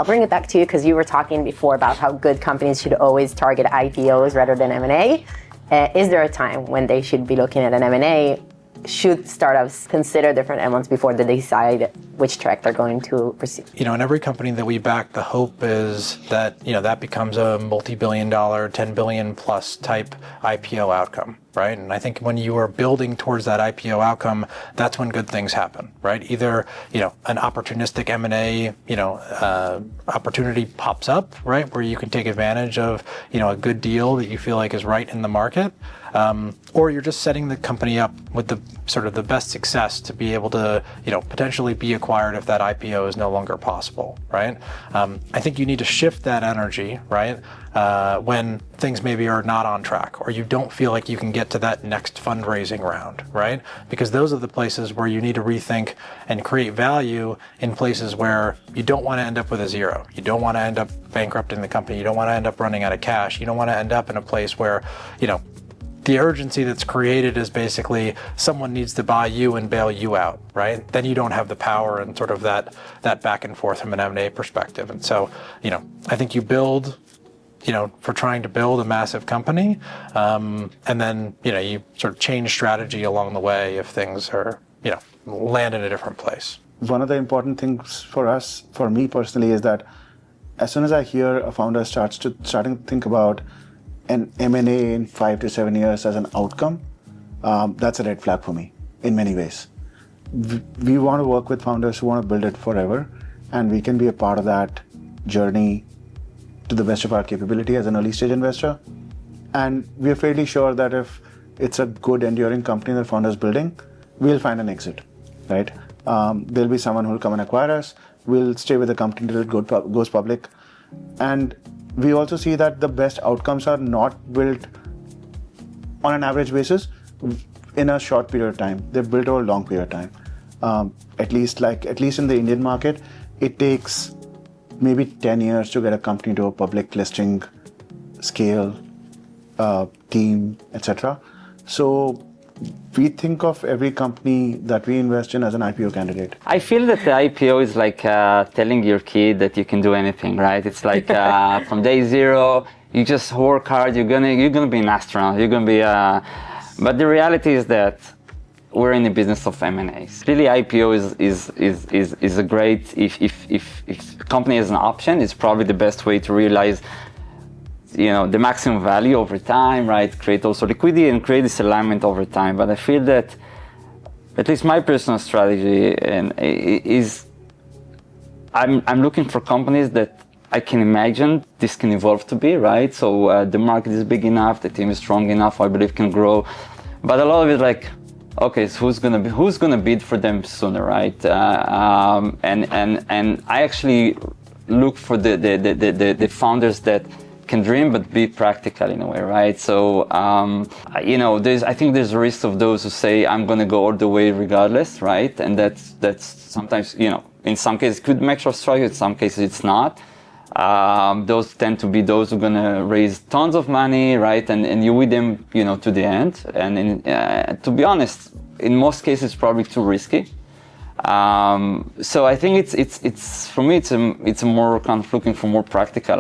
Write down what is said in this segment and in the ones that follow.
I'll bring it back to you because you were talking before about how good companies should always target IPOs rather than M&A. Is there a time when they should be looking at an M&A? Should startups consider different M1s before they decide which track they're going to pursue? In every company that we back, the hope is that, that becomes a multi-billion-dollar, 10 billion plus type IPO outcome, right? And I think when you are building towards that IPO outcome, that's when good things happen, right? Either, an opportunistic M&A, opportunity pops up, right? Where you can take advantage of, a good deal that you feel like is right in the market. Or you're just setting the company up with the sort of the best success to be able to, potentially be acquired if that IPO is no longer possible, right? I think you need to shift that energy, right? When things maybe are not on track, or you don't feel like you can get to that next fundraising round, right? Because those are the places where you need to rethink and create value in places where you don't want to end up with a zero. You don't want to end up bankrupting the company. You don't want to end up running out of cash. You don't want to end up in a place where, the urgency that's created is basically someone needs to buy you and bail you out, right? Then you don't have the power and sort of that back and forth from an M&A perspective. And so, I think you build, for trying to build a massive company, and then, you sort of change strategy along the way if things are, land in a different place. One of the important things for me personally, is that as soon as I hear a founder starting to think about an M&A in 5 to 7 years as an outcome, that's a red flag for me in many ways. We want to work with founders who want to build it forever, and we can be a part of that journey to the best of our capability as an early stage investor. And we are fairly sure that if it's a good enduring company that founder's building, we'll find an exit, right? There'll be someone who will come and acquire us. We'll stay with the company until it goes public. And we also see that the best outcomes are not built on an average basis in a short period of time. They're built over a long period of time. At least in the Indian market, it takes maybe 10 years to get a company to a public listing scale, team, etc. So we think of every company that we invest in as an IPO candidate. I feel that the IPO is like telling your kid that you can do anything, right? It's like from day zero, you just work hard. You're gonna be an astronaut. You're gonna be. But the reality is that we're in the business of M&As. Really, IPO is a great. If company is an option, it's probably the best way to realize, the maximum value over time, right? Create also liquidity and create this alignment over time. But I feel that, at least my personal strategy is, I'm looking for companies that I can imagine this can evolve to be, right? So the market is big enough, the team is strong enough, I believe can grow. But a lot of it, like, okay, so who's gonna bid for them sooner, right? And I actually look for the founders that can dream but be practical in a way, right? So I think there's a risk of those who say I'm going to go all the way regardless, right? And that's sometimes, in some cases it could make sure struggle, in some cases it's not. Those tend to be those who are going to raise tons of money, right? And you with them, to the end. And to be honest, in most cases, probably too risky. So I think it's for me, it's a more kind of looking for more practical.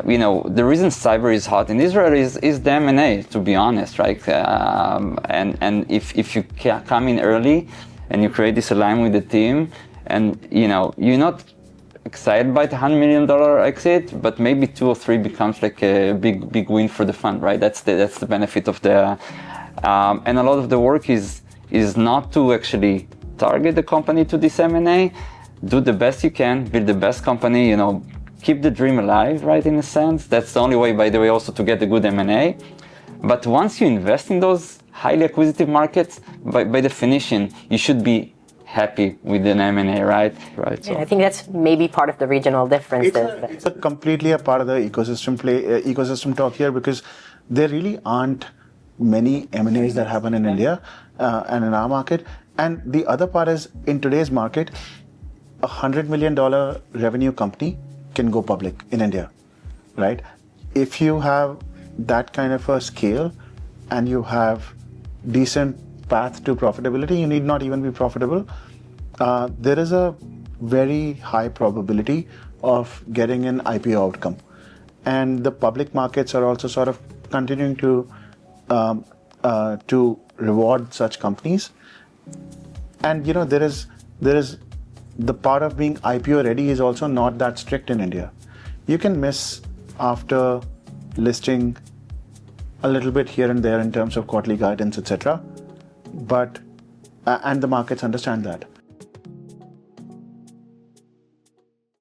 The reason cyber is hot in Israel is the M&A, to be honest, right? And if you come in early and you create this alignment with the team, and you're not excited by the $100 million exit, but maybe 2 or 3 becomes like a big win for the fund, right? That's the benefit of the. And a lot of the work is not to actually target the company to this M&A. Do the best you can, build the best company, keep the dream alive, right, in a sense. That's the only way, by the way, also to get a good M&A. But once you invest in those highly acquisitive markets, by definition, you should be happy with an M&A, right? So I think that's maybe part of the regional difference. It's completely a part of the ecosystem talk here, because there really aren't many M&As that happen in India and in our market. And the other part is, in today's market, a $100 million revenue company can go public in India, right? If you have that kind of a scale and you have decent path to profitability, you need not even be profitable. There is a very high probability of getting an IPO outcome. And the public markets are also sort of continuing to reward such companies. And there is the part of being IPO ready is also not that strict in India. You can miss after listing a little bit here and there in terms of quarterly guidance, etc. But and the markets understand that.